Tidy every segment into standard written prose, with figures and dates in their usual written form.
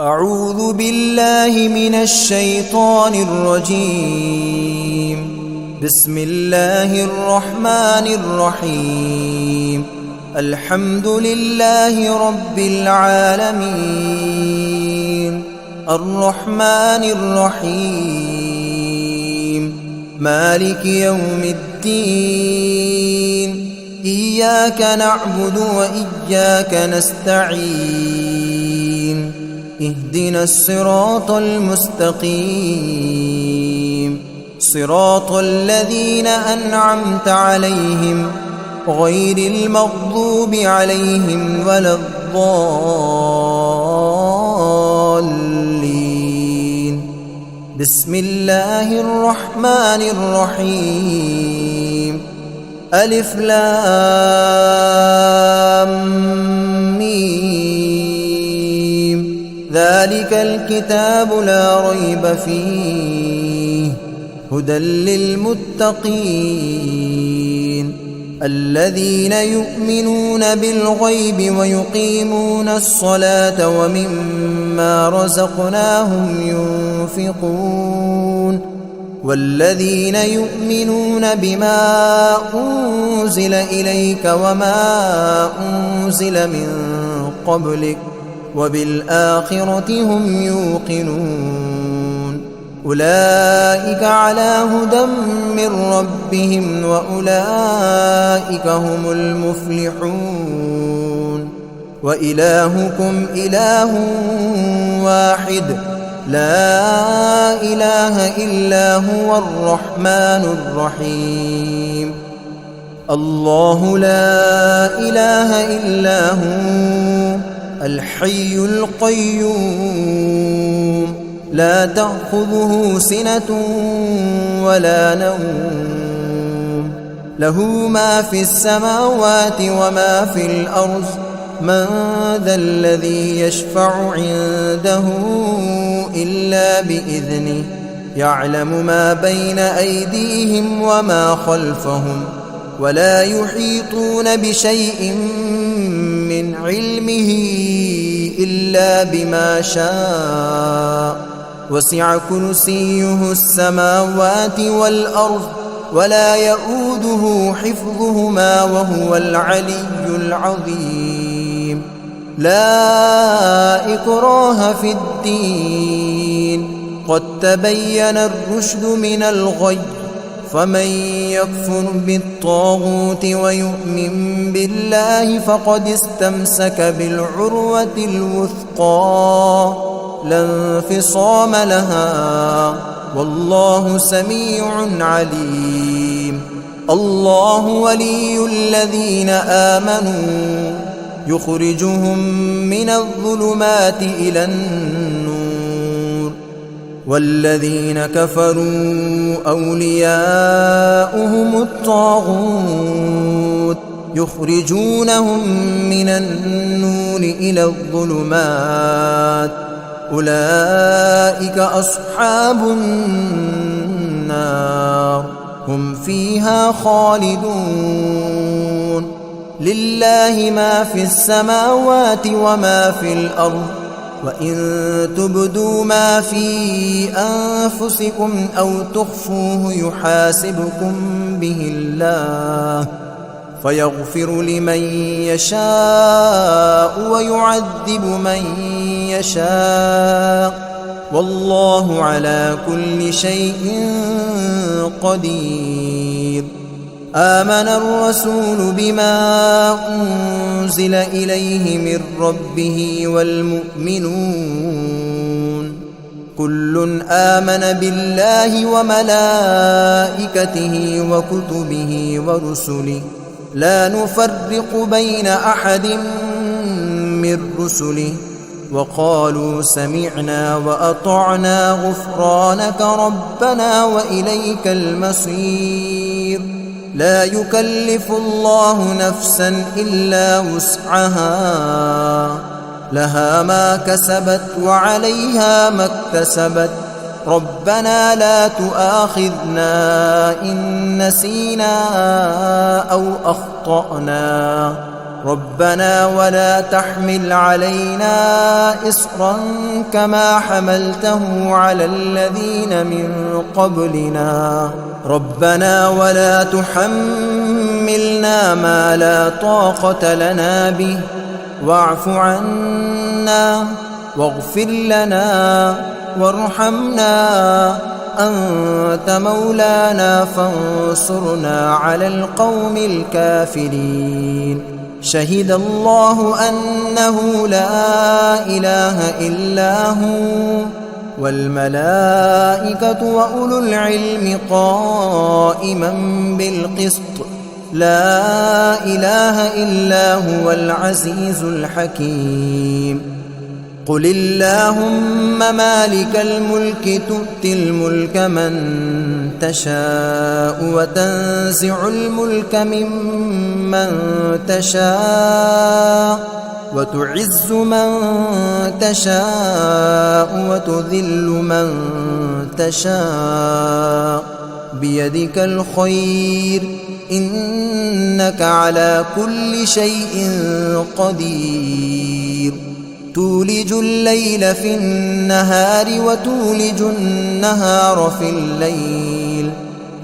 أعوذ بالله من الشيطان الرجيم. بسم الله الرحمن الرحيم. الحمد لله رب العالمين، الرحمن الرحيم، مالك يوم الدين. إياك نعبد وإياك نستعين. اهدنا الصراط المستقيم، صراط الذين أنعمت عليهم غير المغضوب عليهم ولا الضالين. بسم الله الرحمن الرحيم. ألف لام ميم. ذلك الكتاب لا ريب فيه هدى للمتقين الذين يؤمنون بالغيب ويقيمون الصلاة ومما رزقناهم ينفقون والذين يؤمنون بما أنزل إليك وما أنزل من قبلك وبالآخرة هم يوقنون. أولئك على هدى من ربهم وأولئك هم المفلحون. وإلهكم إله واحد لا إله إلا هو الرحمن الرحيم. الله لا إله إلا هو الحي القيوم، لا تأخذه سنة ولا نوم، له ما في السماوات وما في الأرض. من ذا الذي يشفع عنده إلا بإذنه، يعلم ما بين أيديهم وما خلفهم، ولا يحيطون بشيء من علمه إلا بما شاء. وسع كرسيه السماوات والأرض ولا يؤوده حفظهما وهو العلي العظيم. لا إكراه في الدين، قد تبين الرشد من الغي. فمن يكفر بالطاغوت ويؤمن بالله فقد استمسك بالعروة الوثقى لا انفصام لها، والله سميع عليم. الله ولي الذين آمنوا يخرجهم من الظلمات إلى النور، والذين كفروا أولياؤهم الطاغوت يخرجونهم من النور إلى الظلمات. أولئك أصحاب النار هم فيها خالدون. لله ما في السماوات وما في الأرض، وإن تبدوا ما في أنفسكم أو تخفوه يحاسبكم به الله، فيغفر لمن يشاء ويعذب من يشاء، والله على كل شيء قدير. آمن الرسول بما أنزل إليه من ربه والمؤمنون كل آمن بالله وملائكته وكتبه ورسله لا نفرق بين أحد من رسله، وقالوا سمعنا وأطعنا غفرانك ربنا وإليك المصير. لا يكلف الله نفسا إلا وسعها، لها ما كسبت وعليها ما اكتسبت. ربنا لا تؤاخذنا إن نسينا أو أخطأنا، ربنا ولا تحمل علينا إصرا كما حملته على الذين من قبلنا ربنا ولا تحملنا ما لا طاقة لنا به واعف عنا واغفر لنا وارحمنا أنت مولانا فانصرنا على القوم الكافرين شهد الله أنه لا إله إلا هو والملائكة وأولو العلم قائما بالقسط لا إله إلا هو العزيز الحكيم قل اللهم مالك الملك تؤتي الملك من تشاء وتنزع الملك ممن تشاء وتعز من تشاء وتذل من تشاء بيدك الخير إنك على كل شيء قدير تولج الليل في النهار وتولج النهار في الليل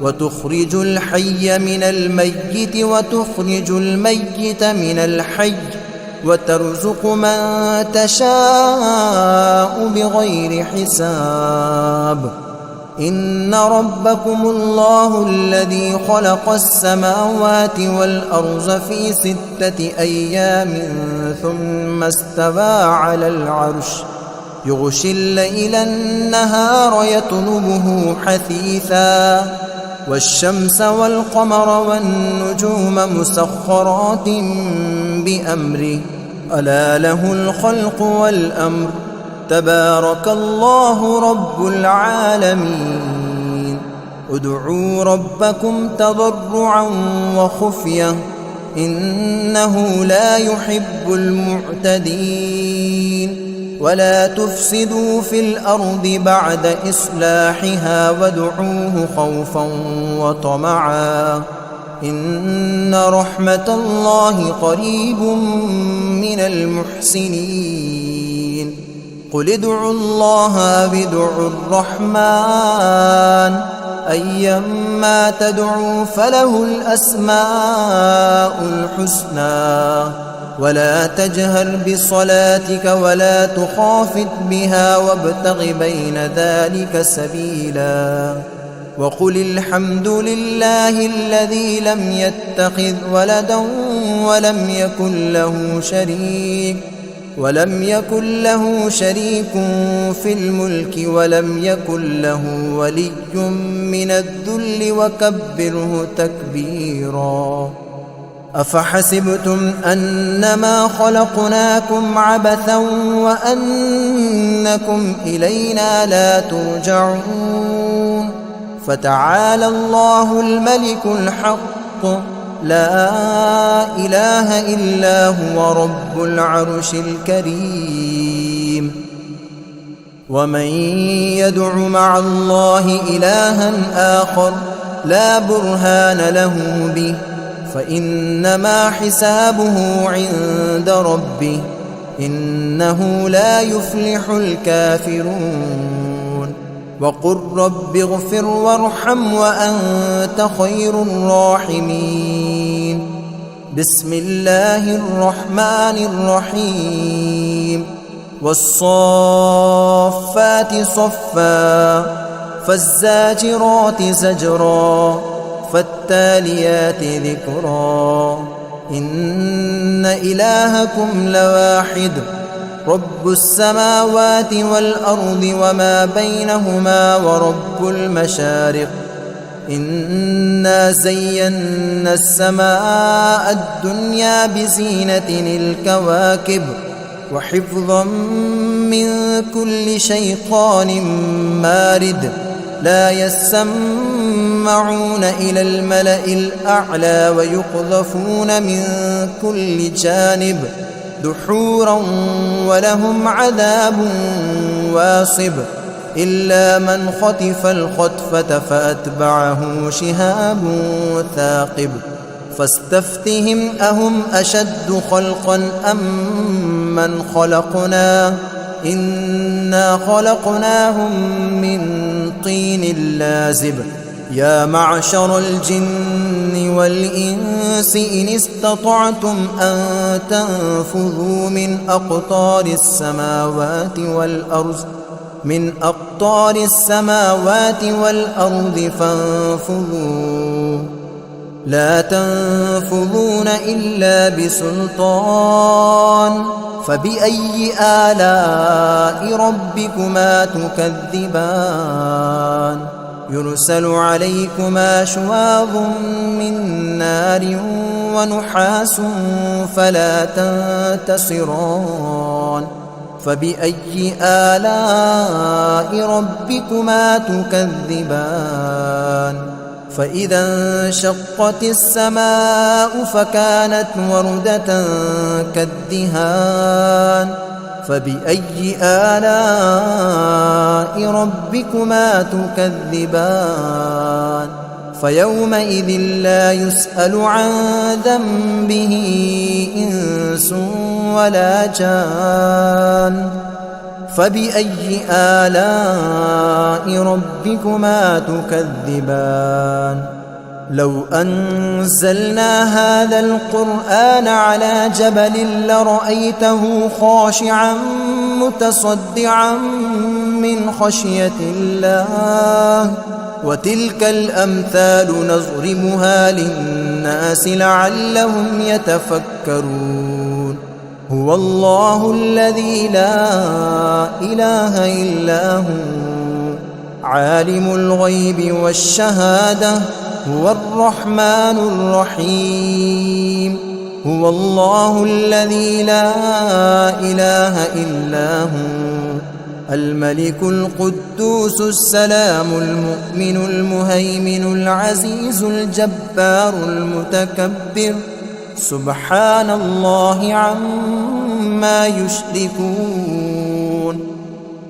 وتخرج الحي من الميت وتخرج الميت من الحي وترزق من تشاء بغير حساب إن ربكم الله الذي خلق السماوات والأرض في 6 أيام ثم استوى على العرش يغشي الليل النهار يطلبه حثيثا والشمس والقمر والنجوم مسخرات بأمره ألا له الخلق والأمر تبارك الله رب العالمين ادعوا ربكم تضرعا وخفية إنه لا يحب المعتدين ولا تفسدوا في الأرض بعد إصلاحها وادعوه خوفا وطمعا إن رحمة الله قريب من المحسنين قل ادعوا الله أو ادعوا الرحمن أيما تدعوا فله الأسماء الحسنى ولا تجهر بصلاتك ولا تخافت بها وابتغ بين ذلك سبيلا وقل الحمد لله الذي لم يتخذ ولدا ولم يكن له شريك في الملك ولم يكن له ولي من الذل وكبره تكبيرا أفحسبتم أنما خلقناكم عبثا وأنكم إلينا لا ترجعون فتعالى الله الملك الحق لا إله إلا هو رب العرش الكريم ومن يدع مع الله إلها آخر لا برهان له به فإنما حسابه عند ربه إنه لا يفلح الكافرون وقل رب اغفر وارحم وأنت خير الراحمين بسم الله الرحمن الرحيم والصافات صفا فالزاجرات زجرا فالتاليات ذكرا إن إلهكم لواحد رب السماوات والأرض وما بينهما ورب المشارق إنا زينا السماء الدنيا بزينة الكواكب وحفظا من كل شيطان مارد لا يسمعون إلى الملأ الأعلى ويقذفون من كل جانب دحورا ولهم عذاب واصب إلا من خطف الخطفة فأتبعه شهاب ثاقب فاستفتهم أهم أشد خلقا أم من خلقنا إنا خلقناهم من طين لازب يا معشر الجن والإنس إن استطعتم أن تنفذوا من أقطار السماوات والأرض فانفذوا لا تنفذون إلا بسلطان فبأي آلاء ربكما تكذبان يرسل عليكما شواظ من نار ونحاس فلا تنتصران فبأي آلاء ربكما تكذبان فإذا انشقت السماء فكانت وردة كالدهان فبأي آلاء ربكما تكذبان فيومئذ لا يسأل عن ذنبه إنس ولا جان فبأي آلاء ربكما تكذبان لو أنزلنا هذا القرآن على جبل لرأيته خاشعا متصدعا من خشية الله وتلك الأمثال نضربها للناس لعلهم يتفكرون هو الله الذي لا إله إلا هو عالم الغيب والشهادة هو الرحمن الرحيم هو الله الذي لا إله إلا هو الملك القدوس السلام المؤمن المهيمن العزيز الجبار المتكبر سبحان الله عما يشركون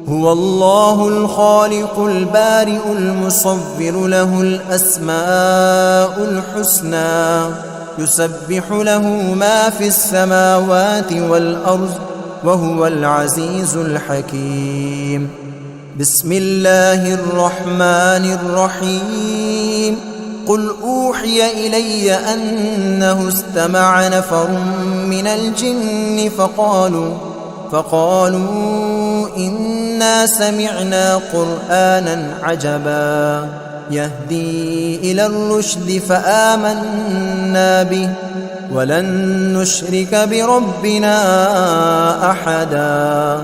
هو الله الخالق البارئ المصور له الأسماء الحسنى يسبح له ما في السماوات والأرض وهو العزيز الحكيم بسم الله الرحمن الرحيم قل أوحي إلي أنه استمع نفر من الجن فقالوا إنا سمعنا قرآنا عجبا يهدي إلى الرشد فآمنا به ولن نشرك بربنا أحدا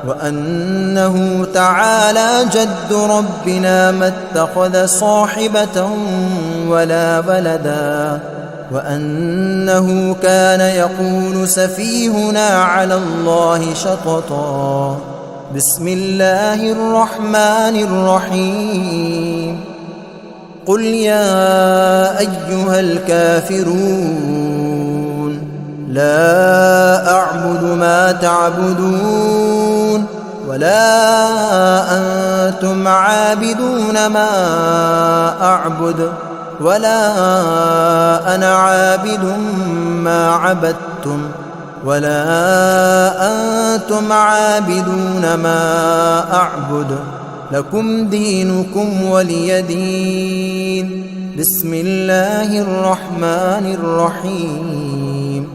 وأنه تعالى جد ربنا ما اتخذ صاحبة ولا ولدا وأنه كان يقول سفيهنا على الله شططا بسم الله الرحمن الرحيم قل يا أيها الكافرون لا أعبد ما تعبدون ولا أنتم عابدون ما أعبد ولا أنا عابد ما عبدتم ولا أنتم عابدون ما أعبد لكم دينكم ولي دين بسم الله الرحمن الرحيم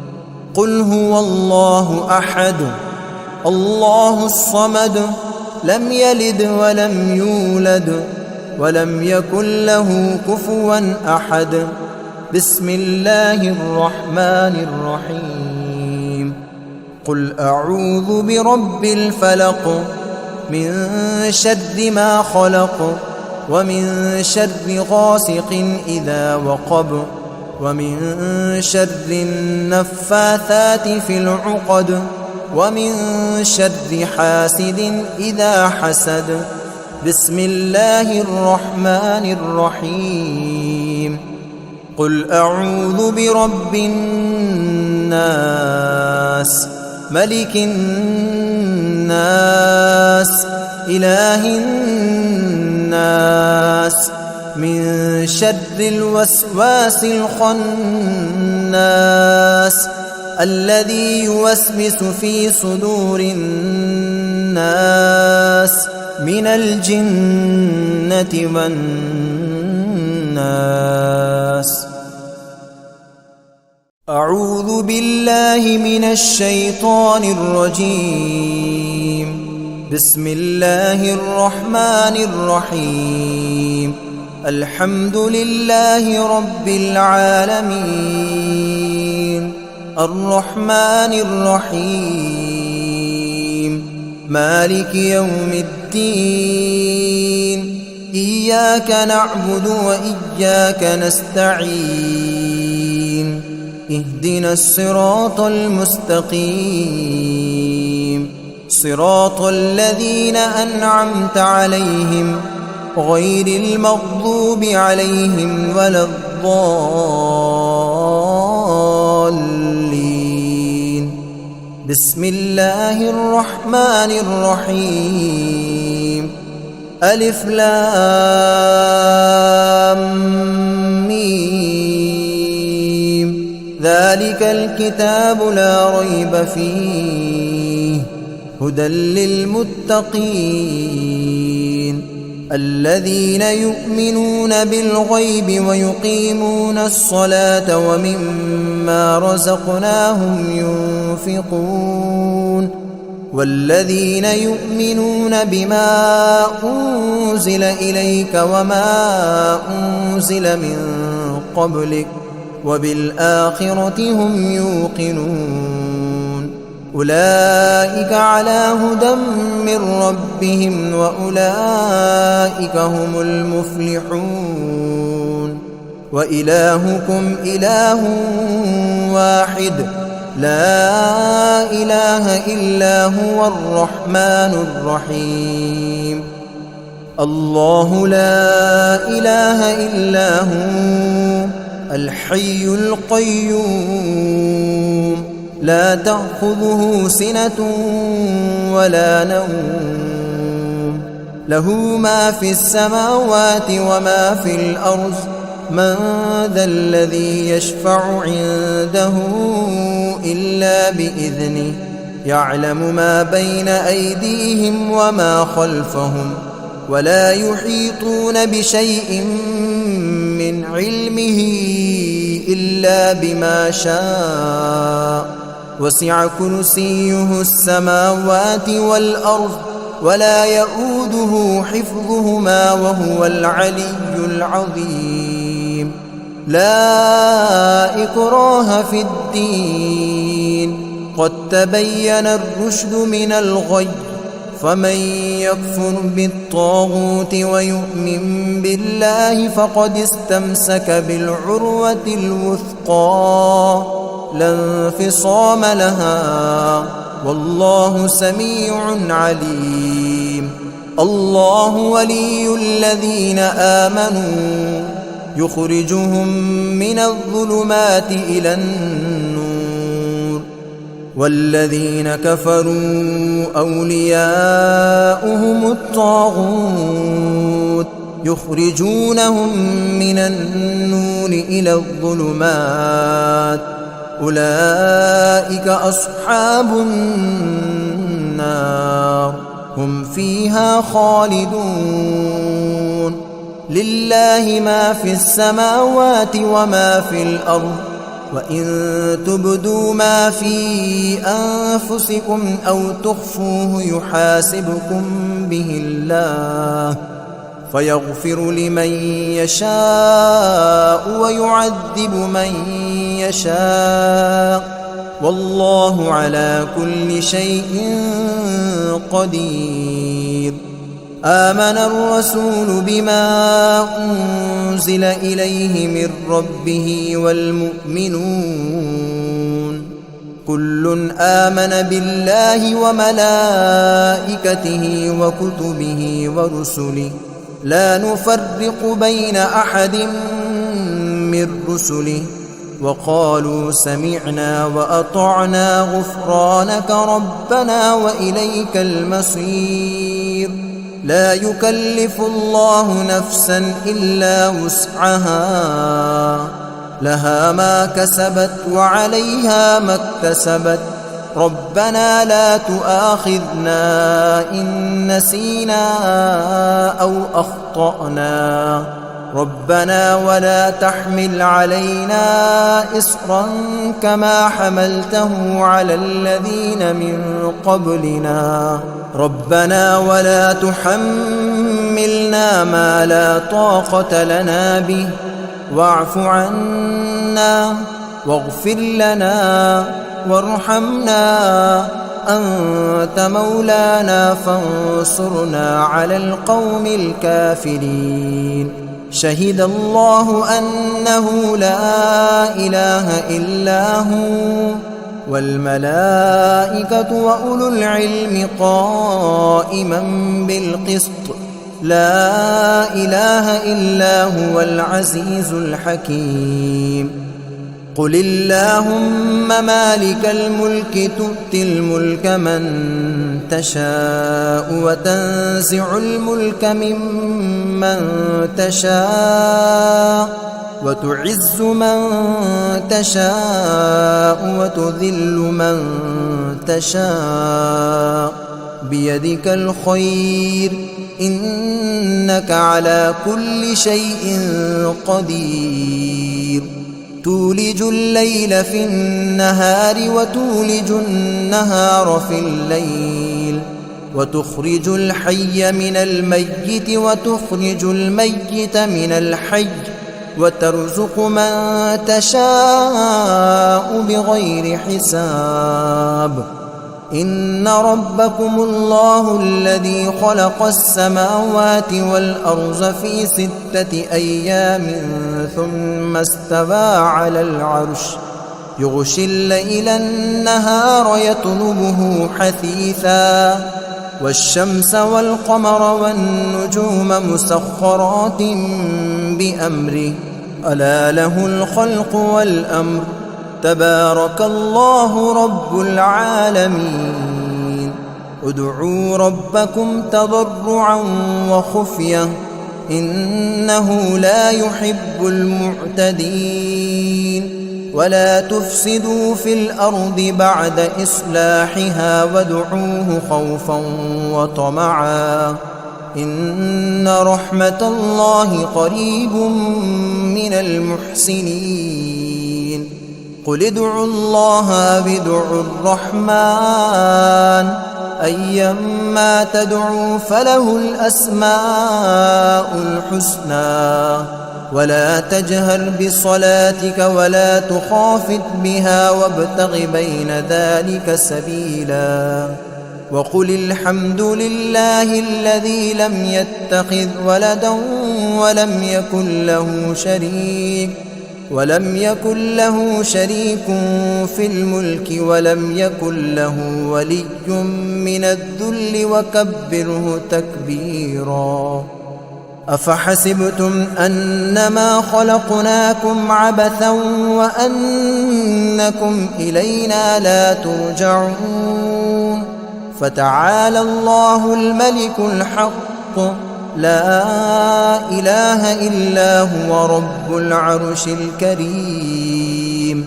قل هو الله أحد الله الصمد لم يلد ولم يولد ولم يكن له كفوا أحد بسم الله الرحمن الرحيم قل أعوذ برب الفلق من شر ما خلق ومن شر غاسق إذا وقب ومن شر النفاثات في العقد ومن شر حاسد إذا حسد بسم الله الرحمن الرحيم قل أعوذ برب الناس ملك الناس إله الناس من شر الوسواس الخناس الذي يوسوس في صدور الناس من الجنة والناس. أعوذ بالله من الشيطان الرجيم. بسم الله الرحمن الرحيم. الحمد لله رب العالمين الرحمن الرحيم مالك يوم الدين إياك نعبد وإياك نستعين اهدنا الصراط المستقيم صراط الذين أنعمت عليهم غير المغضوب عليهم ولا الضالين. بسم الله الرحمن الرحيم. ألف لام ميم ذلك الكتاب لا ريب فيه هدى للمتقين الذين يؤمنون بالغيب ويقيمون الصلاة ومما رزقناهم ينفقون والذين يؤمنون بما أنزل إليك وما أنزل من قبلك وبالآخرة هم يوقنون أولئك على هدى من ربهم وأولئك هم المفلحون. وإلهكم إله واحد لا إله إلا هو الرحمن الرحيم. الله لا إله إلا هو الحي القيوم لا تأخذه سنة ولا نوم له ما في السماوات وما في الأرض من ذا الذي يشفع عنده إلا بإذنه يعلم ما بين أيديهم وما خلفهم ولا يحيطون بشيء من علمه إلا بما شاء وسع كرسيه السماوات والأرض ولا يؤوده حفظهما وهو العلي العظيم. لا إكراه في الدين قد تبين الرشد من الغي فمن يكفر بالطاغوت ويؤمن بالله فقد استمسك بالعروة الوثقى لا انفصام لها والله سميع عليم. الله ولي الذين آمنوا يخرجهم من الظلمات إلى النور والذين كفروا أولياؤهم الطاغوت يخرجونهم من النور إلى الظلمات أولئك أصحاب النار هم فيها خالدون. لله ما في السماوات وما في الأرض وإن تبدوا ما في أنفسكم أو تخفوه يحاسبكم به الله فيغفر لمن يشاء ويعذب من يشاء والله على كل شيء قدير. آمن الرسول بما أنزل إليه من ربه والمؤمنون كل آمن بالله وملائكته وكتبه ورسله لا نفرق بين أحد من رسله وقالوا سمعنا وأطعنا غفرانك ربنا وإليك المصير. لا يكلف الله نفسا إلا وسعها، لها ما كسبت وعليها ما اكتسبت. ربنا لا تؤاخذنا إن نسينا أو أخطأنا. ربنا ولا تحمل علينا إصرا كما حملته على الذين من قبلنا. ربنا ولا تحملنا ما لا طاقة لنا به، واعف عنا واغفر لنا وارحمنا، أنت مولانا فانصرنا على القوم الكافرين. شهد الله أنه لا إله إلا هو والملائكة وأولو العلم قائما بالقسط، لا إله إلا هو العزيز الحكيم. قل اللهم مالك الملك تؤتي الملك من تشاء وتنزع الملك ممن تشاء وتعز من تشاء وتذل من تشاء، بيدك الخير إنك على كل شيء قدير. تولج الليل في النهار وتولج النهار في الليل، وتخرج الحي من الميت وتخرج الميت من الحي، وترزق من تشاء بغير حساب. إن ربكم الله الذي خلق السماوات والأرض في 6 أيام ثم استوى على العرش، يغشي الليل النهار يطلبه حثيثا، والشمس والقمر والنجوم مسخرات بأمره، ألا له الخلق والأمر، تبارك الله رب العالمين. ادعوا ربكم تضرعا وخفية إنه لا يحب المعتدين. ولا تفسدوا في الأرض بعد إصلاحها وادعوه خوفا وطمعا إن رحمة الله قريب من المحسنين. قل ادعوا الله أو ادعوا الرحمن أيما تدعوا فله الأسماء الحسنى. ولا تجهر بصلاتك ولا تخافت بها وابتغ بين ذلك سبيلا. وقل الحمد لله الذي لم يتخذ ولدا ولم يكن له شريك في الملك ولم يكن له ولي من الذل وكبره تكبيرا. أفحسبتم أنما خلقناكم عبثا وأنكم إلينا لا ترجعون. فتعالى الله الملك الحق لا إله إلا هو رب العرش الكريم.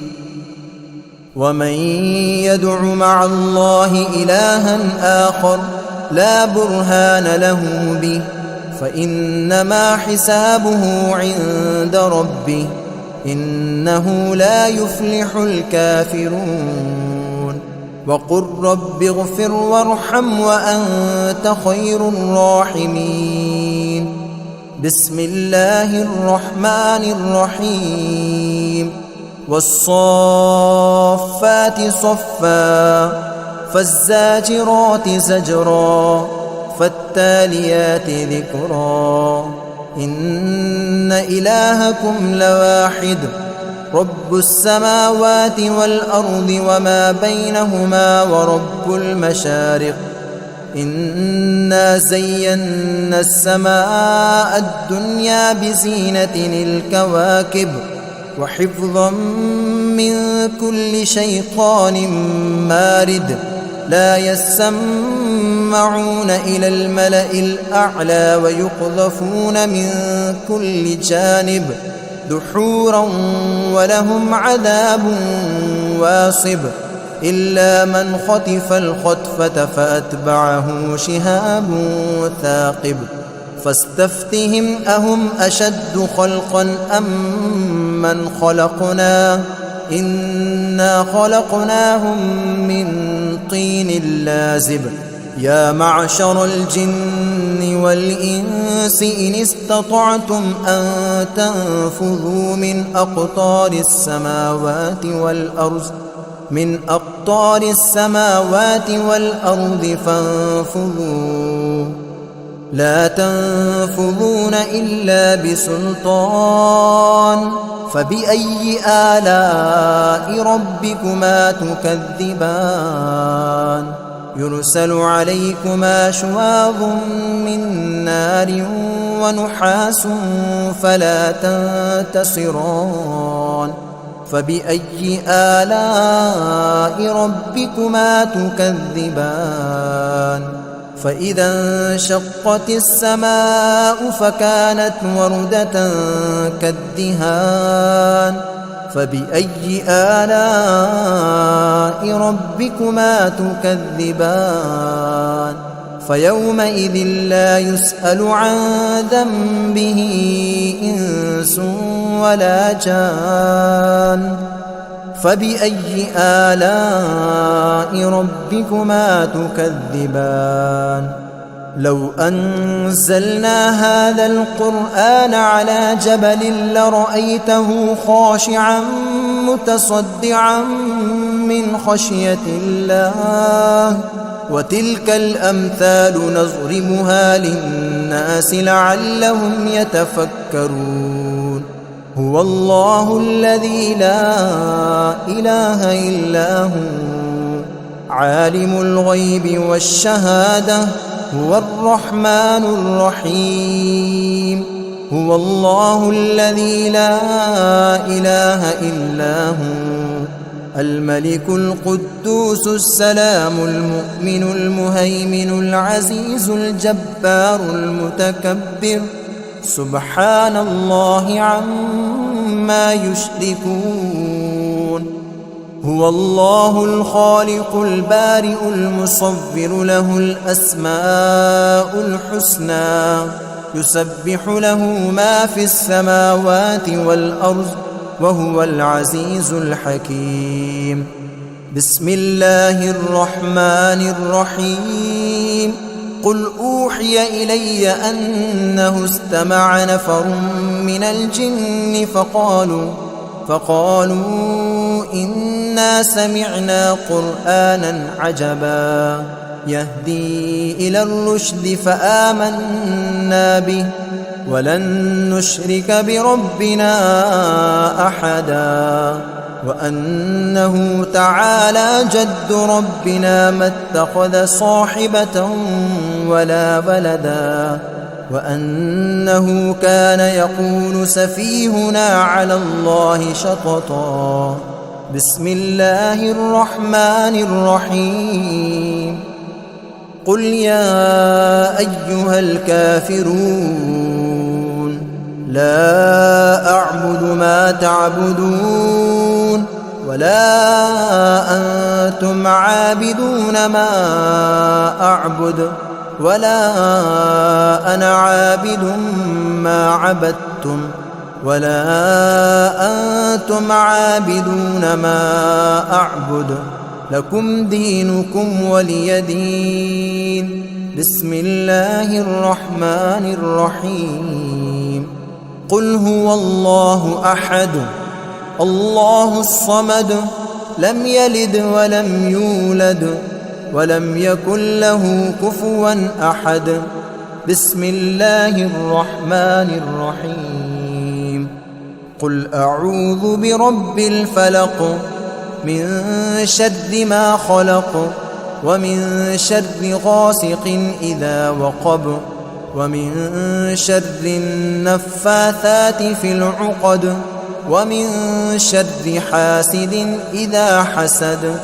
ومن يدع مع الله إلها آخر لا برهان له به فإنما حسابه عند ربه إنه لا يفلح الكافرون. وقل رب اغفر وارحم وأنت خير الراحمين. بسم الله الرحمن الرحيم. والصافات صفا فالزاجرات زجرا فالتاليات ذكرا. إن إلهكم لواحد رب السماوات والأرض وما بينهما ورب المشارق. إنا زينا السماء الدنيا بزينة الكواكب وحفظا من كل شيطان مارد. لا يسمعون يسمعون إلى الملأ الأعلى ويقذفون من كل جانب دحورا ولهم عذاب واصب إلا من خطف الخطفة فأتبعه شهاب ثاقب فاستفتهم أهم أشد خلقا أم من خلقنا إنا خلقناهم من طين لازب يا معشر الجن والإنس إن استطعتم أن تنفذوا من أقطار السماوات والأرض فانفذوا لا تنفذون إلا بسلطان فبأي آلاء ربكما تكذبان يرسل عليكما شواظ من نار ونحاس فلا تنتصران فبأي آلاء ربكما تكذبان فإذا انشقت السماء فكانت وردة كالدهان فبأي آلاء ربكما تكذبان فيومئذ لا يسأل عن ذنبه إنس ولا جان فبأي آلاء ربكما تكذبان لو أنزلنا هذا القرآن على جبل لرأيته خاشعا متصدعا من خشية الله وتلك الأمثال نضربها للناس لعلهم يتفكرون هو الله الذي لا إله إلا هو عالم الغيب والشهادة هو الرحمن الرحيم هو الله الذي لا إله إلا هو الملك القدوس السلام المؤمن المهيمن العزيز الجبار المتكبر سبحان الله عما يشركون هو الله الخالق البارئ المصور له الأسماء الحسنى يسبح له ما في السماوات والأرض وهو العزيز الحكيم بسم الله الرحمن الرحيم قل أوحي إلي أنه استمع نفر من الجن فقالوا إنا سمعنا قرآنا عجبا يهدي إلى الرشد فآمنا به ولن نشرك بربنا أحدا وأنه تعالى جد ربنا ما اتخذ صاحبة ولا ولدا وأنه كان يقول سفيهنا على الله شططا بسم الله الرحمن الرحيم قل يا أيها الكافرون لا أعبد ما تعبدون ولا أنتم عابدون ما أعبد ولا أنا عابد ما عبدتم ولا أنتم عابدون ما أعبد لكم دينكم ولي دين بسم الله الرحمن الرحيم قل هو الله أحد الله الصمد لم يلد ولم يولد ولم يكن له كفوا أحد بسم الله الرحمن الرحيم قل أعوذ برب الفلق من شر ما خلق ومن شر غاسق إذا وقب ومن شر النفاثات في العقد ومن شر حاسد إذا حسد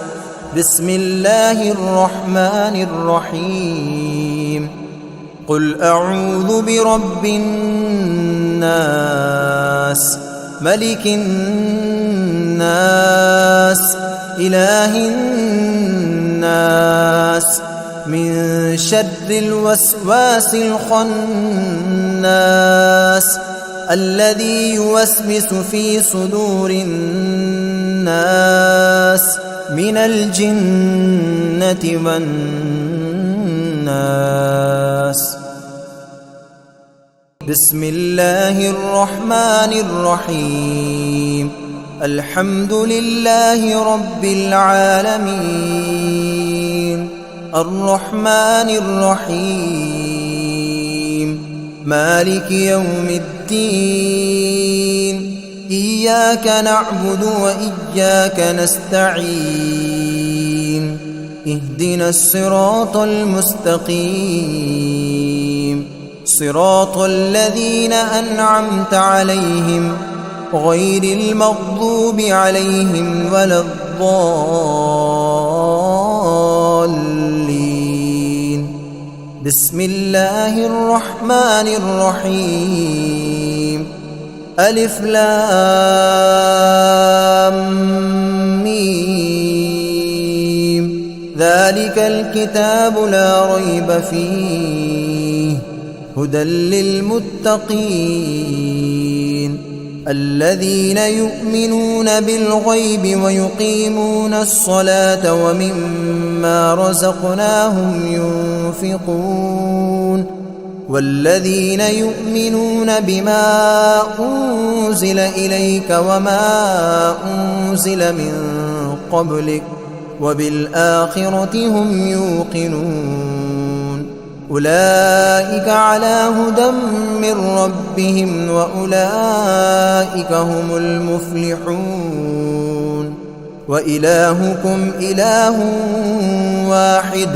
بسم الله الرحمن الرحيم قل أعوذ برب الناس ملك الناس إله الناس من شر الوسواس الخناس الذي يوسوس في صدور الناس من الجنة والناس بسم الله الرحمن الرحيم الحمد لله رب العالمين الرحمن الرحيم مالك يوم الدين إياك نعبد وإياك نستعين اهدنا الصراط المستقيم صراط الذين أنعمت عليهم غير المغضوب عليهم ولا الضالين بسم الله الرحمن الرحيم ألف لام ميم ذلك الكتاب لا ريب فيه هدى للمتقين الذين يؤمنون بالغيب ويقيمون الصلاة ومما رزقناهم ينفقون والذين يؤمنون بما أنزل إليك وما أنزل من قبلك وبالآخرة هم يوقنون أولئك على هدى من ربهم وأولئك هم المفلحون وإلهكم إله واحد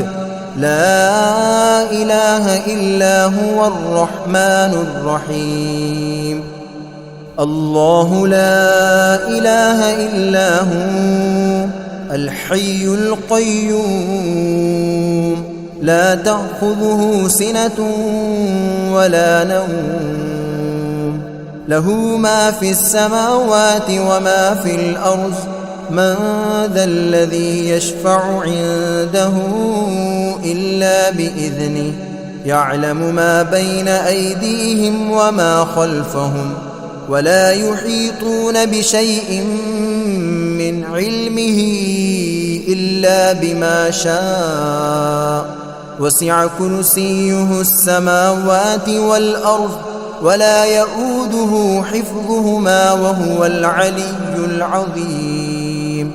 لا إله إلا هو الرحمن الرحيم الله لا إله إلا هو الحي القيوم لا تأخذه سنة ولا نوم له ما في السماوات وما في الأرض من ذا الذي يشفع عنده إلا بإذنه يعلم ما بين أيديهم وما خلفهم ولا يحيطون بشيء من علمه إلا بما شاء وسع كرسيه السماوات والأرض ولا يؤوده حفظهما وهو العلي العظيم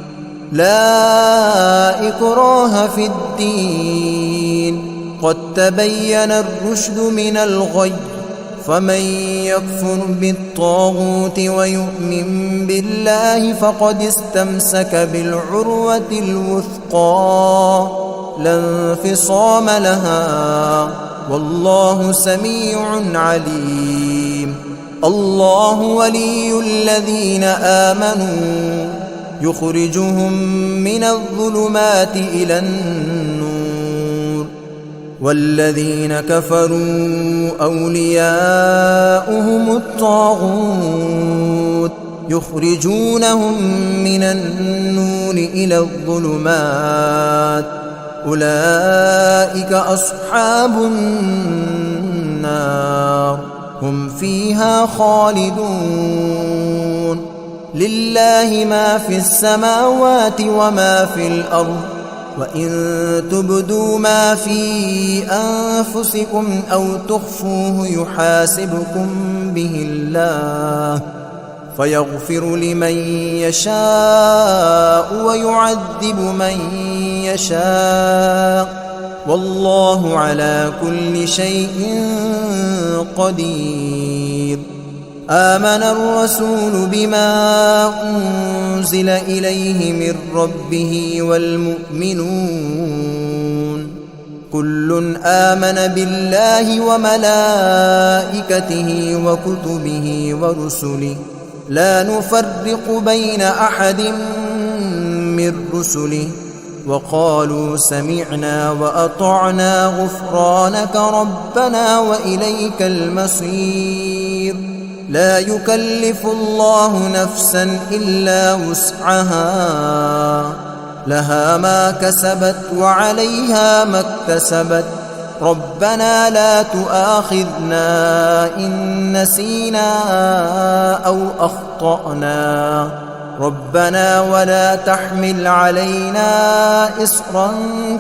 لا إكراه في الدين قد تبين الرشد من الغي فمن يكفر بالطاغوت ويؤمن بالله فقد استمسك بالعروة الوثقى لا انفصام لها والله سميع عليم الله ولي الذين آمنوا يخرجهم من الظلمات إلى النور والذين كفروا أولياؤهم الطاغوت يخرجونهم من النور إلى الظلمات أولئك أصحاب النار هم فيها خالدون لله ما في السماوات وما في الأرض وإن تبدوا ما في أنفسكم أو تخفوه يحاسبكم به الله فيغفر لمن يشاء ويعذب من يشاء والله على كل شيء قدير آمن الرسول بما أنزل إليه من ربه والمؤمنون كل آمن بالله وملائكته وكتبه ورسله لا نفرق بين أحد من رسله وقالوا سمعنا وأطعنا غفرانك ربنا وإليك المصير. لا يكلف الله نفسا إلا وسعها، لها ما كسبت وعليها ما اكتسبت. ربنا لا تؤاخذنا إن نسينا أو أخطأنا، ربنا ولا تحمل علينا إصرا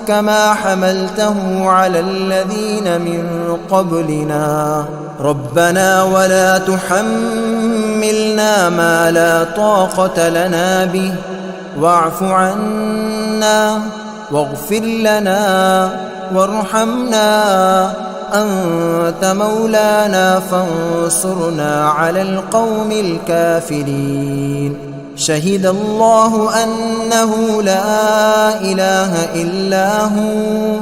كما حملته على الذين من قبلنا، ربنا ولا تحملنا ما لا طاقة لنا به، واعف عنا واغفر لنا وارحمنا، أنت مولانا فانصرنا على القوم الكافرين. شهد الله أنه لا إله إلا هو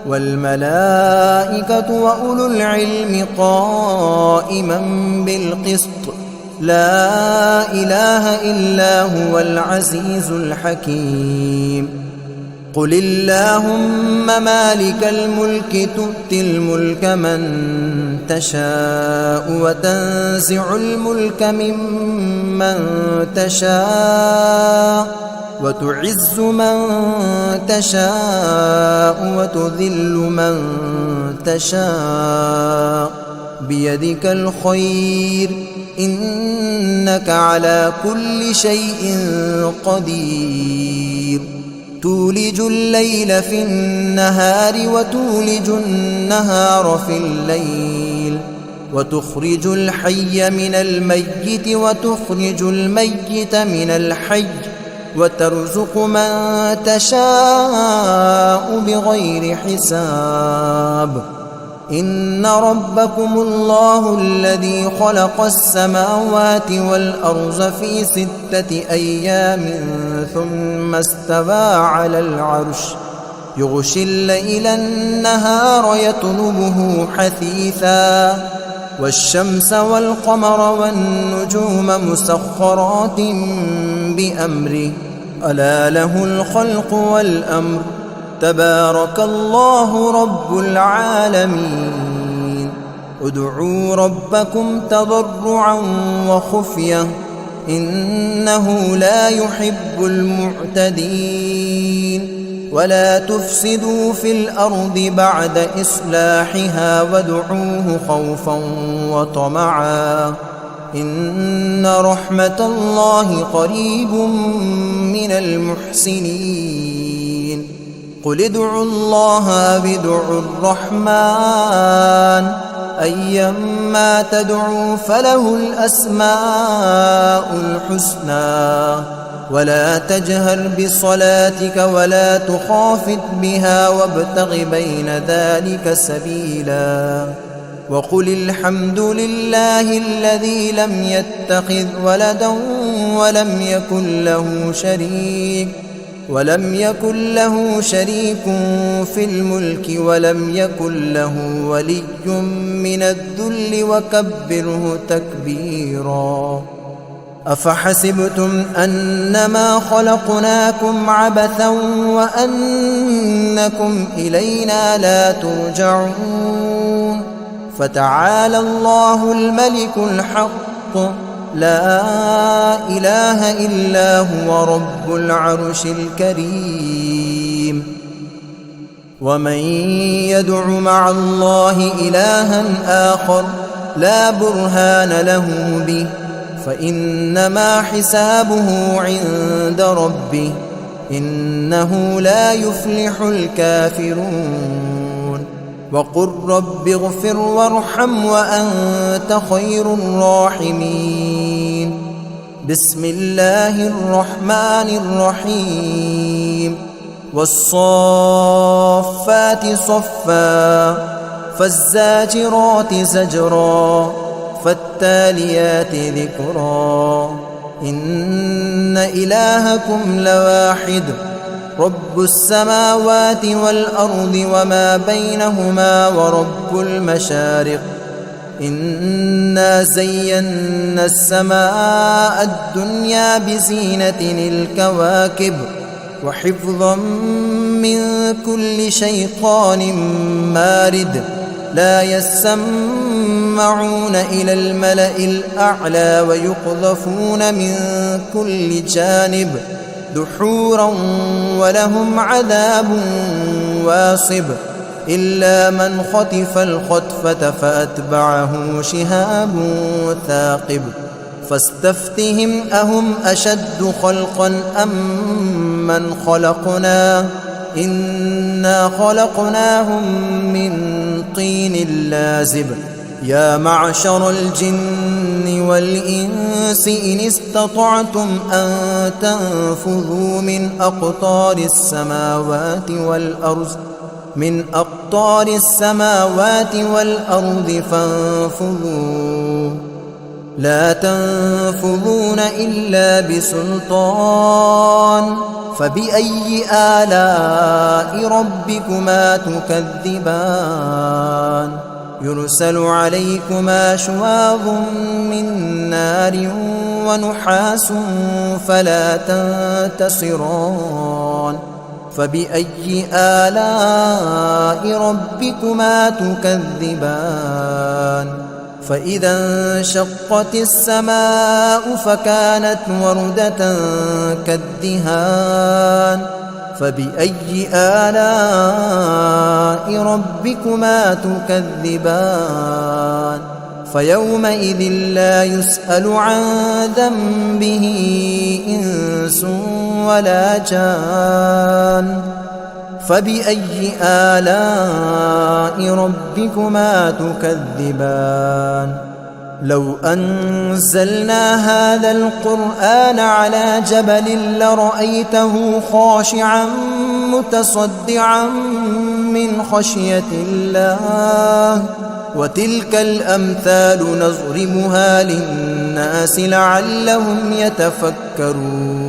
والملائكة وأولو العلم قائما بالقسط، لا إله إلا هو العزيز الحكيم. قل اللهم مالك الملك تؤتي الملك من تشاء وتنزع الملك ممن تشاء وتعز من تشاء وتذل من تشاء، بيدك الخير إنك على كل شيء قدير. تولج الليل في النهار وتولج النهار في الليل، وتخرج الحي من الميت وتخرج الميت من الحي، وترزق من تشاء بغير حساب. إن ربكم الله الذي خلق السماوات والأرض في 6 أيام ثم استوى على العرش، يغشي الليل النهار يطلبه حثيثا، والشمس والقمر والنجوم مسخرات بأمره، ألا له الخلق والأمر، تبارك الله رب العالمين. ادعوا ربكم تضرعا وخفية إنه لا يحب المعتدين. ولا تفسدوا في الأرض بعد إصلاحها وادعوه خوفا وطمعا إن رحمة الله قريب من المحسنين. قل ادعوا الله أو ادعوا الرحمن أيما تدعوا فله الأسماء الحسنى. ولا تجهر بصلاتك ولا تخافت بها وابتغ بين ذلك سبيلا. وقل الحمد لله الذي لم يتخذ ولدا ولم يكن له شريك في الملك ولم يكن له ولي من الذل وكبره تكبيرا. أفحسبتم أنما خلقناكم عبثا وأنكم إلينا لا ترجعون. فتعالى الله الملك الحق لا إله إلا هو رب العرش الكريم. ومن يدع مع الله إلها آخر لا برهان له به فإنما حسابه عند ربه إنه لا يفلح الكافرون. وقل رب اغفر وارحم وأنت خير الراحمين. بسم الله الرحمن الرحيم. والصافات صفا فالزاجرات زجرا فالتاليات ذكرا. إن إلهكم لواحد رب السماوات والأرض وما بينهما ورب المشارق. إنا زينا السماء الدنيا بزينة الكواكب وحفظا من كل شيطان مارد لا يسمعون إلى الملأ الأعلى ويقذفون من كل جانب دحورا ولهم عذاب واصب إلا من خطف الخطفة فأتبعه شهاب ثاقب فاستفتهم أهم أشد خلقا أم من خلقنا إنا خلقناهم من طين لازب يا معشر الجن والإنس إن استطعتم أن تنفذوا من أقطار السماوات والأرض فانفذوا لا تنفذون إلا بسلطان فبأي آلاء ربكما تكذبان يرسل عليكما شواظ من نار ونحاس فلا تنتصران فبأي آلاء ربكما تكذبان فإذا انشقت السماء فكانت وردة كالدهان فبأي آلاء ربكما تكذبان فيومئذ لا يسأل عن ذنبه إنس ولا جان فبأي آلاء ربكما تكذبان لو أنزلنا هذا القرآن على جبل لرأيته خاشعا متصدعا من خشية الله وتلك الأمثال نضربها للناس لعلهم يتفكرون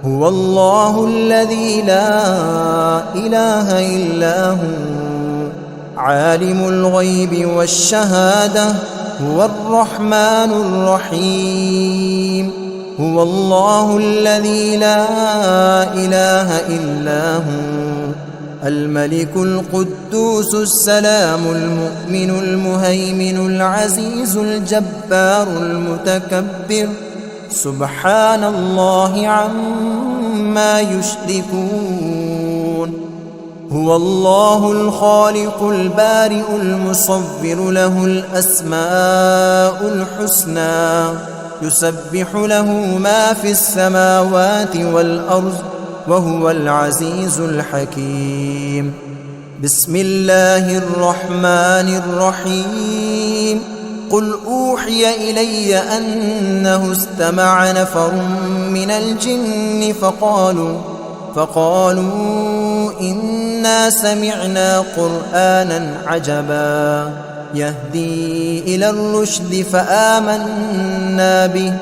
هو الله الذي لا إله إلا هو عالم الغيب والشهادة هو الرحمن الرحيم هو الله الذي لا إله إلا هو الملك القدوس السلام المؤمن المهيمن العزيز الجبار المتكبر سبحان الله عما يشركون هو الله الخالق البارئ المصور له الأسماء الحسنى يسبح له ما في السماوات والأرض وهو العزيز الحكيم بسم الله الرحمن الرحيم قل أوحي إلي أنه استمع نفر من الجن فقالوا إنا سمعنا قرآنا عجبا يهدي إلى الرشد فآمنا به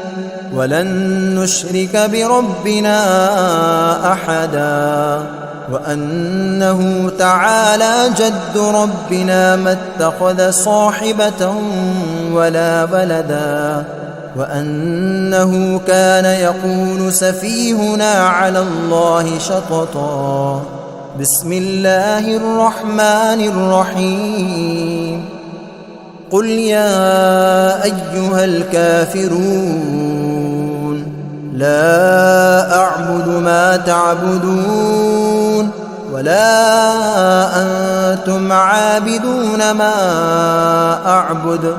ولن نشرك بربنا أحدا وأنه تعالى جد ربنا ما اتخذ صاحبة ولا ولدا وأنه كان يقول سفيهنا على الله شططا بسم الله الرحمن الرحيم قل يا أيها الكافرون لا أعبد ما تعبدون ولا أنتم عابدون ما أعبد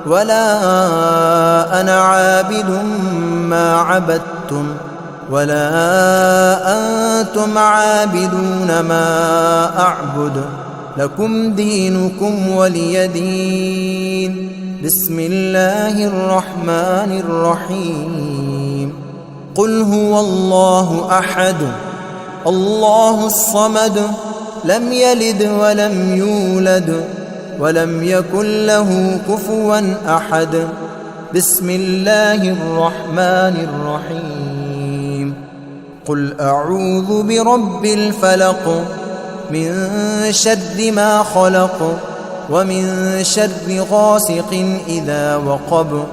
ولا أنا عابد ما عبدتم ولا أنتم عابدون ما أعبد لكم دينكم ولي دين بسم الله الرحمن الرحيم قل هو الله أحد الله الصمد لم يلد ولم يولد ولم يكن له كفوا أحد بسم الله الرحمن الرحيم قل أعوذ برب الفلق من شر ما خلق ومن شر غاسق إذا وقب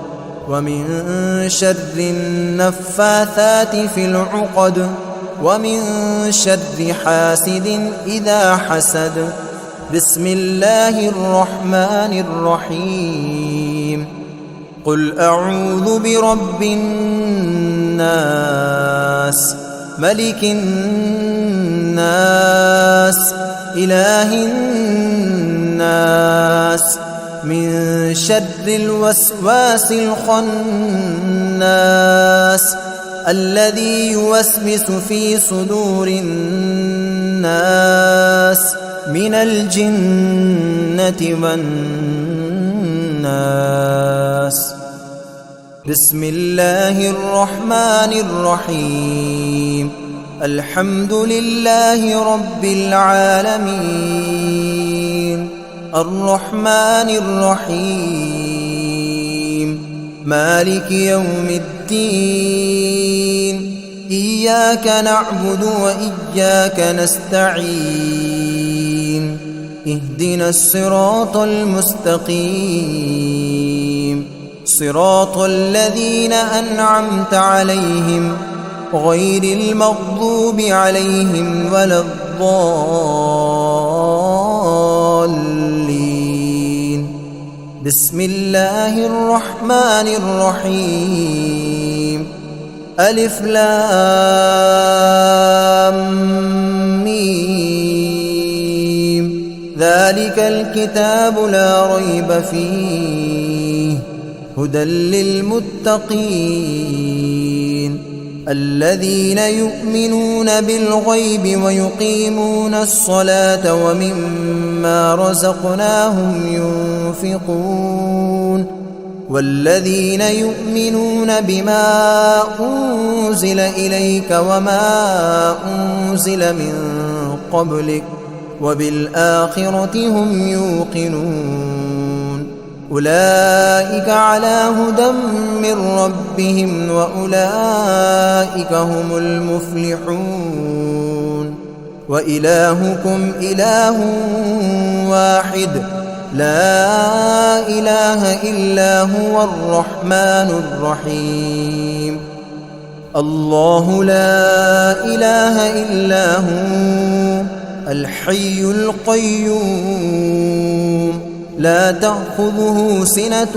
ومن شر النفاثات في العقد ومن شر حاسد إذا حسد. بسم الله الرحمن الرحيم. قل أعوذ برب الناس ملك الناس إله الناس من شر الوسواس الخناس الذي يوسوس في صدور الناس من الجنة والناس. بسم الله الرحمن الرحيم. الحمد لله رب العالمين الرحمن الرحيم مالك يوم الدين إياك نعبد وإياك نستعين اهدنا الصراط المستقيم صراط الذين أنعمت عليهم غير المغضوب عليهم ولا الضالين. بسم الله الرحمن الرحيم. ألف لام ميم ذلك الكتاب لا ريب فيه هدى للمتقين الذين يؤمنون بالغيب ويقيمون الصلاة ومما رزقناهم ينفقون والذين يؤمنون بما أنزل إليك وما أنزل من قبلك وبالآخرة هم يوقنون أولئك على هدى من ربهم وأولئك هم المفلحون. وإلهكم إله واحد لا إله إلا هو الرحمن الرحيم. الله لا إله إلا هو الحي القيوم لا تأخذه سنة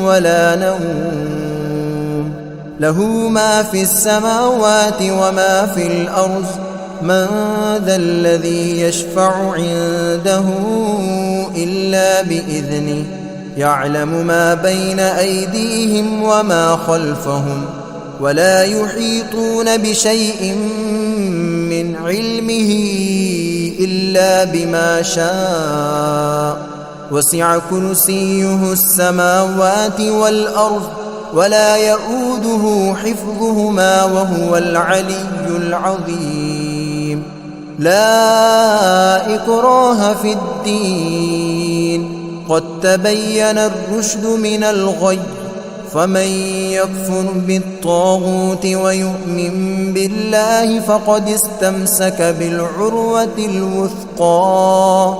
ولا نوم له ما في السماوات وما في الأرض من ذا الذي يشفع عنده إلا بإذنه يعلم ما بين أيديهم وما خلفهم ولا يحيطون بشيء من علمه إلا بما شاء وسع كرسيه السماوات والأرض ولا يؤوده حفظهما وهو العلي العظيم. لا إكراه في الدين قد تبين الرشد من الغي فمن يكفر بالطاغوت ويؤمن بالله فقد استمسك بالعروة الوثقى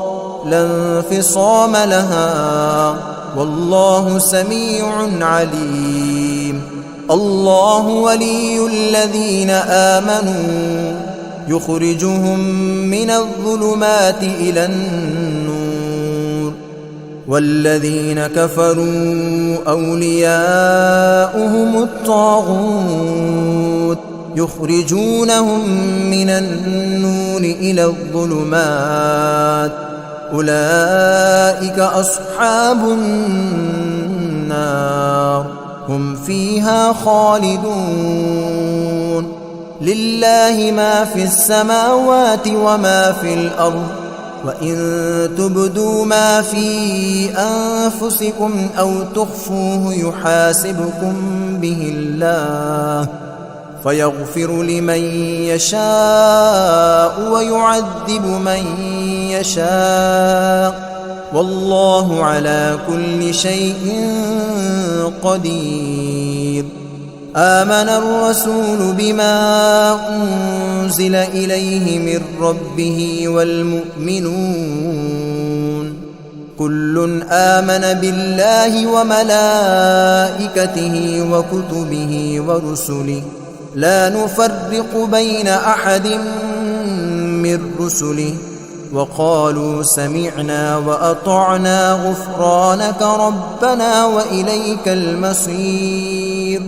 لا انفصام لها والله سميع عليم. الله ولي الذين آمنوا يخرجهم من الظلمات إلى النور والذين كفروا أولياؤهم الطاغوت يخرجونهم من النور إلى الظلمات أولئك أصحاب النار هم فيها خالدون. لله ما في السماوات وما في الأرض وإن تبدوا ما في أنفسكم أو تخفوه يحاسبكم به الله فيغفر لمن يشاء ويعذب من يشاء والله على كل شيء قدير. آمن الرسول بما أنزل إليه من ربه والمؤمنون كل آمن بالله وملائكته وكتبه ورسله لا نفرق بين أحد من رسله وقالوا سمعنا وأطعنا غفرانك ربنا وإليك المصير.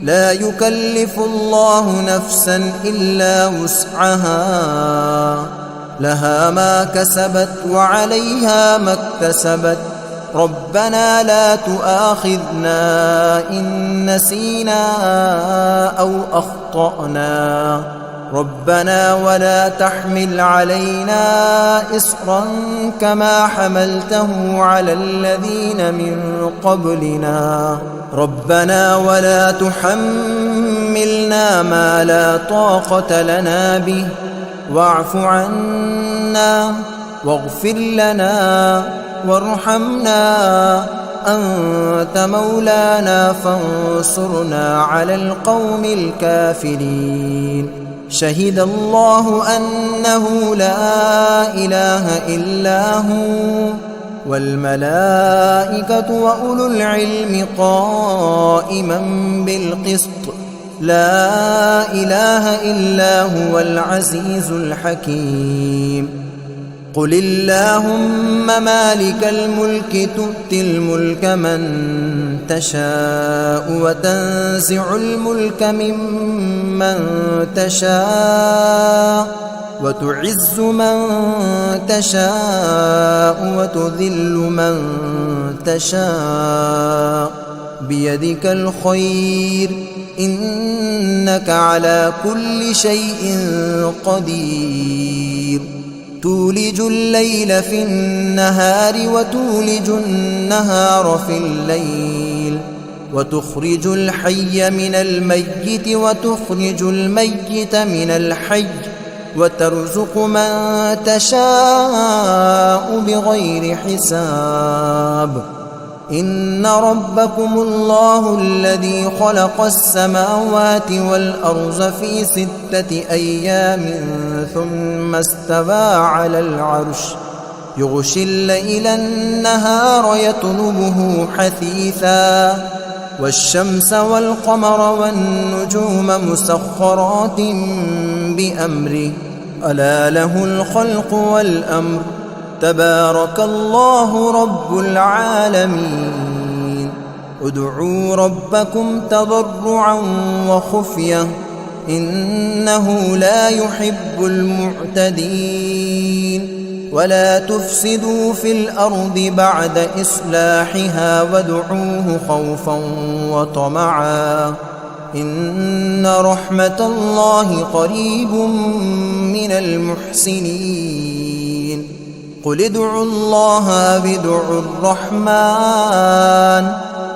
لا يكلف الله نفسا إلا وسعها، لها ما كسبت وعليها ما اكتسبت. ربنا لا تؤاخذنا إن نسينا أو أخطأنا، ربنا ولا تحمل علينا إصرا كما حملته على الذين من قبلنا، ربنا ولا تحملنا ما لا طاقة لنا به، واعف عنا واغفر لنا وارحمنا، أنت مولانا فانصرنا على القوم الكافرين. شهد الله أنه لا إله إلا هو والملائكة وأولو العلم قائما بالقسط، لا إله إلا هو العزيز الحكيم. قل اللهم مالك الملك تؤتي الملك من تشاء وتنزع الملك ممن تشاء وتعز من تشاء وتذل من تشاء، بيدك الخير إنك على كل شيء قدير. تولج الليل في النهار وتولج النهار في الليل، وتخرج الحي من الميت وتخرج الميت من الحي، وترزق من تشاء بغير حساب. إن ربكم الله الذي خلق السماوات والأرض في 6 أيام ثم استوى على العرش، يغشي الليل النهار يطلبه حثيثا، والشمس والقمر والنجوم مسخرات بأمره، ألا له الخلق والأمر، تبارك الله رب العالمين. ادعوا ربكم تضرعا وخفية إنه لا يحب المعتدين. ولا تفسدوا في الأرض بعد إصلاحها وادعوه خوفا وطمعا إن رحمة الله قريب من المحسنين. قل ادعوا الله بدعوا الرحمن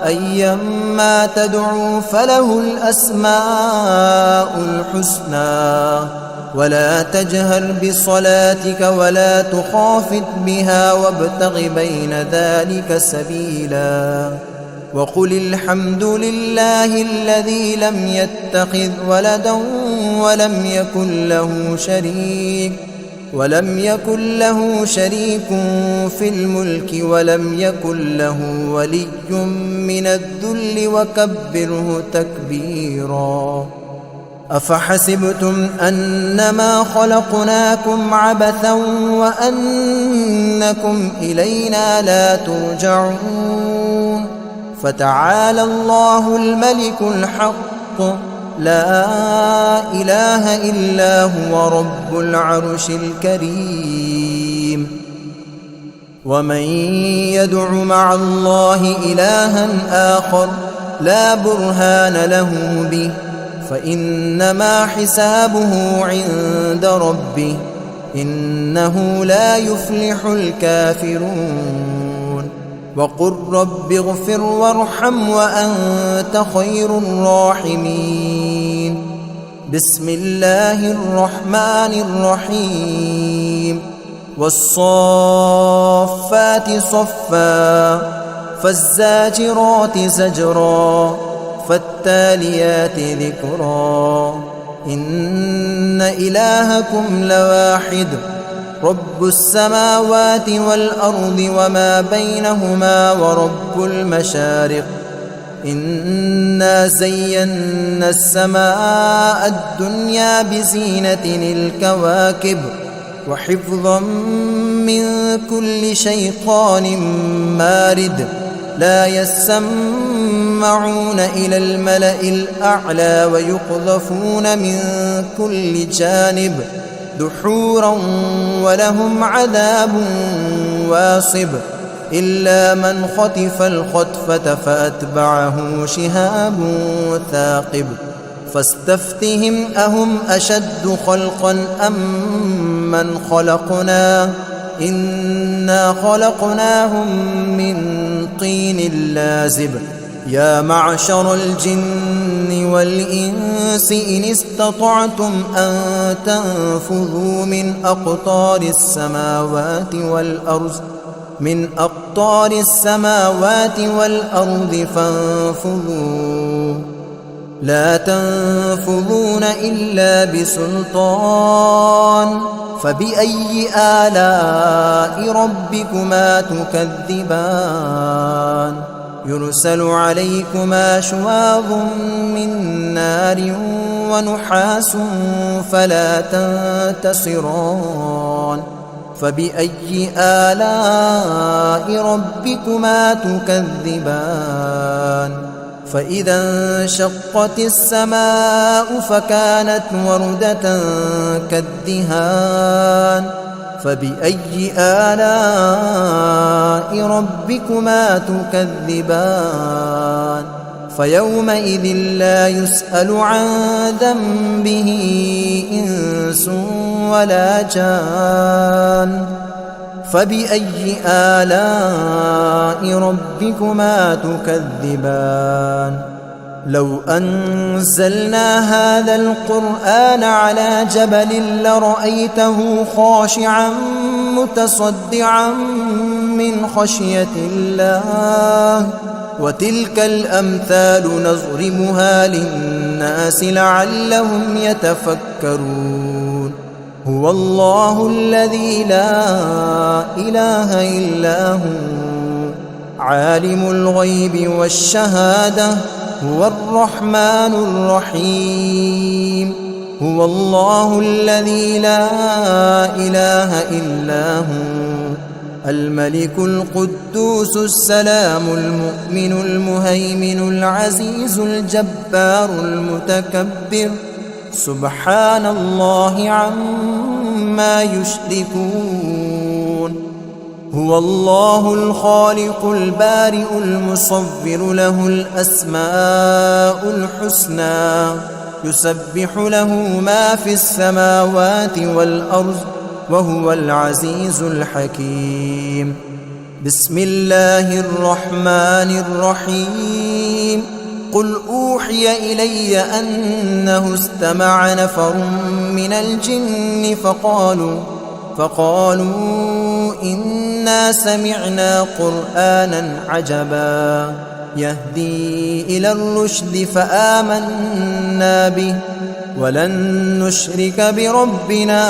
أيما تدعوا فله الأسماء الحسنى، ولا تجهر بصلاتك ولا تخافت بها وابتغ بين ذلك سبيلا. وقل الحمد لله الذي لم يتخذ ولدا ولم يكن له شريك في الملك ولم يكن له ولي من الذل وكبره تكبيرا. أفحسبتم أنما خلقناكم عبثا وأنكم إلينا لا ترجعون. فتعالى الله الملك الحق لا إله إلا هو رب العرش الكريم. ومن يدع مع الله إلها آخر لا برهان له به فإنما حسابه عند ربه إنه لا يفلح الكافرون. وقل رب اغفر وارحم وأنت خير الراحمين. بسم الله الرحمن الرحيم. والصافات صفا فالزاجرات زجرا فالتاليات ذكرا. إن إلهكم لواحد رب السماوات والأرض وما بينهما ورب المشارق إنا زينا السماء الدنيا بزينة الكواكب وحفظا من كل شيطان مارد لا يسمعون إلى الملأ الأعلى ويقذفون من كل جانب دحورا ولهم عذاب واصب إلا من خطف الخطفة فأتبعه شهاب ثاقب فاستفتهم أهم أشد خلقا أم من خلقنا إنا خلقناهم من طين لازب يا معشر الجن والإنس إن استطعتم أن تنفذوا من أقطار السماوات والأرض فانفذوا لا تنفذون إلا بسلطان فبأي آلاء ربكما تكذبان يرسل عليكما شواظ من نار ونحاس فلا تنتصران فبأي آلاء ربكما تكذبان فإذا انشقت السماء فكانت وردة كالدهان فبأي آلاء ربكما تكذبان فيومئذ لا يسأل عن ذنبه إنس ولا جان فبأي آلاء ربكما تكذبان لو أنزلنا هذا القرآن على جبل لرأيته خاشعا متصدعا من خشية الله وتلك الأمثال نضربها للناس لعلهم يتفكرون هو الله الذي لا إله إلا هو عالم الغيب والشهادة هو الرحمن الرحيم هو الله الذي لا إله إلا هو الملك القدوس السلام المؤمن المهيمن العزيز الجبار المتكبر سبحان الله عما يشركون هو الله الخالق البارئ المصور له الأسماء الحسنى يسبح له ما في السماوات والأرض وهو العزيز الحكيم بسم الله الرحمن الرحيم قل أوحي إلي أنه استمع نفر من الجن فقالوا إنا سمعنا قرآنا عجبا يهدي إلى الرشد فآمنا به ولن نشرك بربنا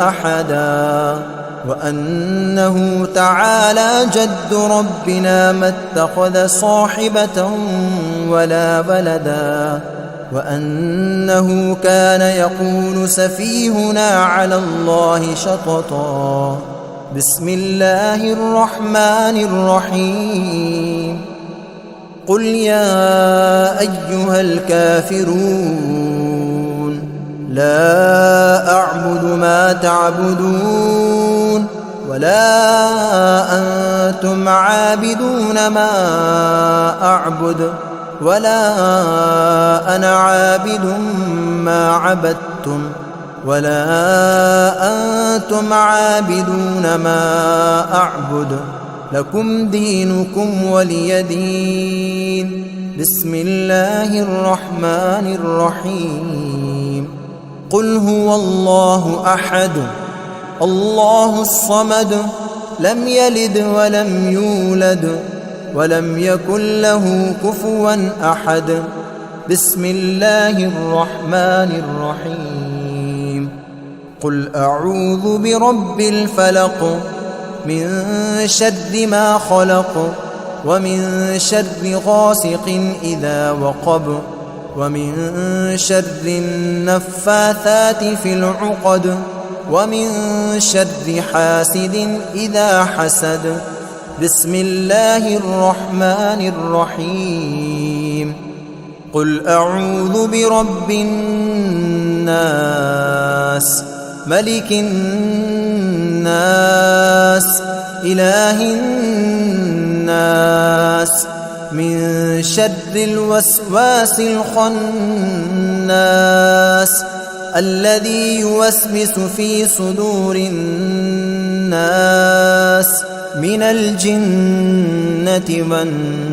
أحدا وأنه تعالى جد ربنا ما اتخذ صاحبة ولا ولدا وأنه كان يقول سفيهنا على الله شططا بسم الله الرحمن الرحيم قل يا أيها الكافرون لا أعبد ما تعبدون ولا أنتم عابدون ما أعبد ولا أنا عابد ما عبدتم ولا أنتم عابدون ما أعبد لكم دينكم ولي دين بسم الله الرحمن الرحيم قل هو الله أحد الله الصمد لم يلد ولم يولد ولم يكن له كفوا أحد بسم الله الرحمن الرحيم قل أعوذ برب الفلق من شر ما خلق ومن شر غاسق إذا وقب ومن شر النفاثات في العقد ومن شر حاسد إذا حسد. بسم الله الرحمن الرحيم. قل أعوذ برب الناس ملك الناس إله الناس من شر الوسواس الخناس الذي يوسوس في صدور الناس من الجنة والناس.